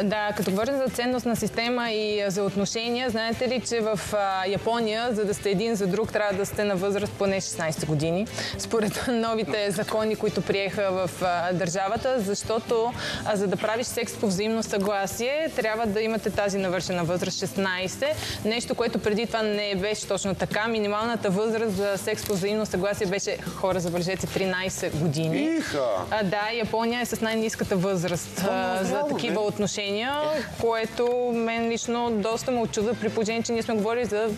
Да, като говорим за ценностна система и за отношения, знаете ли, че в Япония, за да сте един за друг, трябва да сте на възраст поне 16 години, според новите закони, които приеха в държавата, защото за да правиш секс по взаимно съгласие, трябва да имате тази навършена възраст 16. Нещо, което преди това не беше точно така. Минималната възраст за секс по взаимно съгласие беше, хора, забележете, 13 години. Да, Япония е с най-ниската възраст за такива отношения, което мен лично доста ме очудва, при положение, че ние сме говорили за,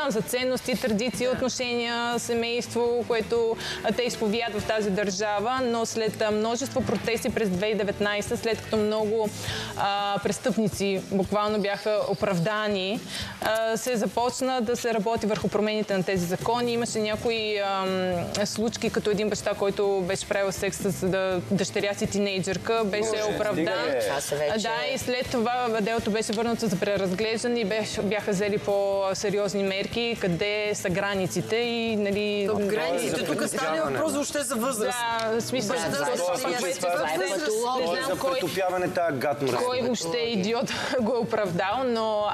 за ценности, традиции, отношения, семейство, което те изповядат в тази държава, но след множество протести през 2019, след като много престъпници буквално бяха оправдани, се започна да се работи върху промените на тези закони. Имаше някои случки, като един баща, който беше правил секс с дъщеря си тинейджърка, беше оправдан. Да, и след това делото беше върнато за преразглеждане и бяха взели по-сериозни мерки, къде са границите и, нали... Границите тук стане въпрос въобще за възраст. Да, смисъл... За претопяване тази гадност. Кой въобще идиот го е оправдал, но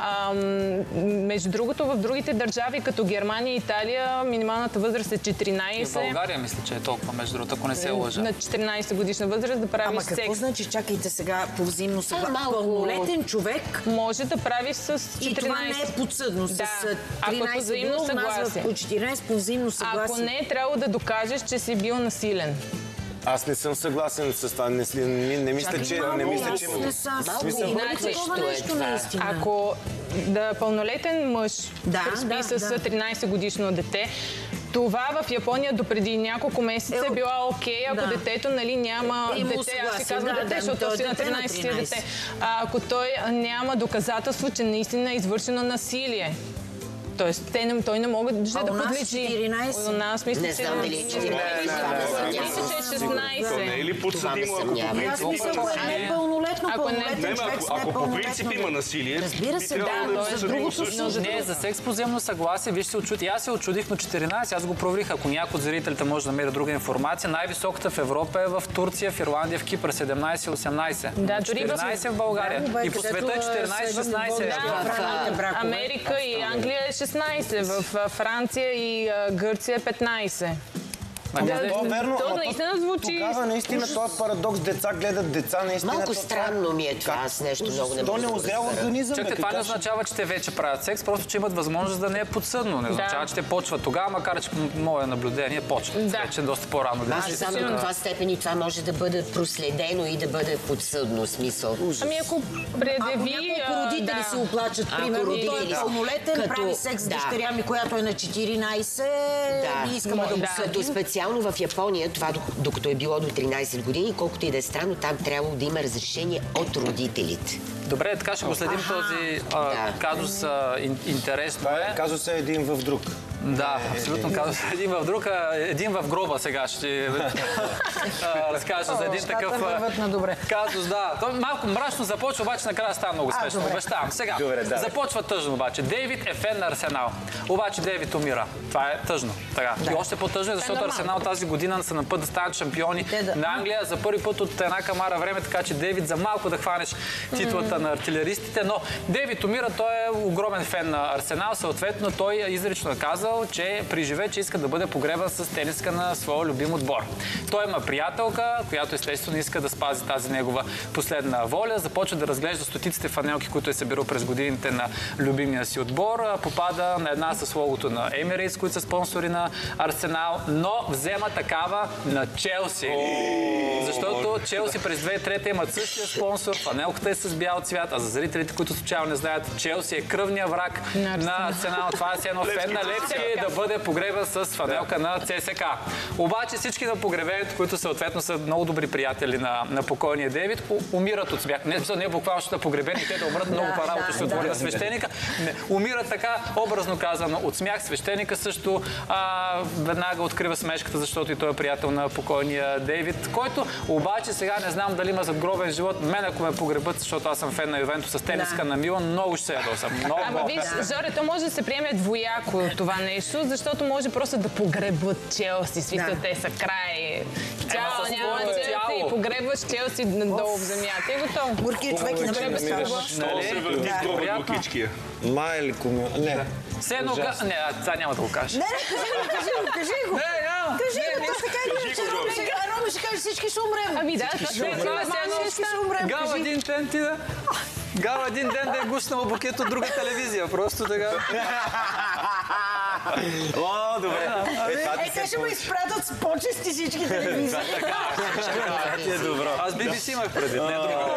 между другото в другите държави, като Германия и Италия, минималната възраст е 14. И в България мисля, че е толкова, между другото, ако не се лъжа. На 14 годишна възраст да правиш секс. Ама какво значи, чакайте сега по взаимно съгласие? Пълнолетен човек може да прави с 14. И това не е подсъдно. С 13 години съгласие. По 14 по взаимно съгласие. Ако не е трябвало да докажеш, че си бил насилен. Аз не съм съгласен с това. Не мисля, че... Ако пълнолетен мъж преспи с 13 годишно дете, това в Япония допреди няколко месеца е било окей, ако детето няма дете, аз си казвам дете, защото си на 13 дете. Ако той няма доказателство, че наистина е извършено насилие. Тоест, той не могат да подлежи. У нас мисля, не знам дали е 14. Мисля, че е 16. Не е ли подсъдимо, ако по принцип има насилие? Разбира се, да. Не, за секс по взаимно съгласие, виж се очуди. Аз се очудих на 14, аз го проверих. Ако някой от зрителите може да намери друга информация, най-високата в Европа е в Турция, в Ирландия, в Кипър 17-18. Да, дори 14 в България. И по света е 14-16. В Америка и Англия е 16, в Франция и Гърция е 15. Верно, то наистина звучи... Тогава наистина този парадокс, деца гледат деца, наистина... Малко странно ми е това, аз нещо много не мога да озрял организъм. Чакайте, това не означава, че те вече правят секс, просто че имат възможност да не е подсъдно. Не означава, че те почват тогава, макар че по мое наблюдение почват. Вече доста по-рано. Аз знам до каква степен и това може да бъде проследено и да бъде подсъдно смисъл. Ами ако предяви... Ако родители се оплачат, примерно, той е пълнолетен, прави секс с дъщеря ми, която е на 14, и искаме да го съдим. Специално в Япония, това докато е било до 13 години, колкото и да е странно, там трябвало да има разрешение от родителите. Добре, така ще го следим този казус. Интересно е. Казус е един в друг. Да, абсолютно казус е един в друг. Един в гроба сега ще разкажа за един такъв казус. Да, малко мрачно започва, обаче накрая става много смешно. Обещавам. Сега, започва тъжно обаче. Дейвид е фен на Арсенал. Обаче Дейвид умира. Това е тъжно. И още по-тъжно е, защото Арсенал тази година са на път да станат шампиони на Англия за първи път от една камара време, така че Дейвид за малко да хванеш титлата на артилеристите. Но Дейвид умира, той е огромен фен на Арсенал, съответно той изрично е казал, че приживе, че иска да бъде погребан с тениска на своя любим отбор. Той има приятелка, която естествено иска да спази тази негова последна воля, започва да разглежда стотиците фанелки, които е събирал през годините на любимия си отбор, попада на една с логото на Emirates, които са спонсори на Арсенал, но взема такава на Челси. Защото Челси през 2003 имат същия спонсор, фанелката е с бял цвят, а за зрителите, които случайно не знаят, Челси е кръвния враг на Арсенал. Това е едно фен на Левски да бъде погребан с фанелка на ЦСК. Обаче всички на погребението, които съответно са много добри приятели на покойния Дейвид, умират от смях. Не буквално ще погребени, те да умрат, много по-работа ще отвори на свещеника. Умират така, образно казано, от смях. Свещеника също веднага открива смешката, защото и той е приятел на покойния Дейвид, който обаче сега не знам дали има задгробен живот. Мен ако ме погребат, защото аз съм фен на Ювентус с тениска на Милан, много ще се ядосам. Ама виж, Жоре, то може да се приеме двояко това нещо, защото може просто да погребват Челси. Смисъл, те са край. Чао, няма Челси и погребваш Челси надолу в земята. И готово. Горкия човек и намеря се това. Много се върти с това горкичкия. Майлко ми... Не. Все едно... Не, това няма да го кажеш. Не, кажи го. Не, няма. Кажи го, то така и Роми ще каже, всички ще умрем. Ами да, Всички ще умрем. Гала един ден ти да... Гала един ден да е гушнала букет от друга телевизия. Просто така. О, добре. Те ще му изпратят с почести всички телевизии. Това ти е добро. Аз BBC имах преди, не друго.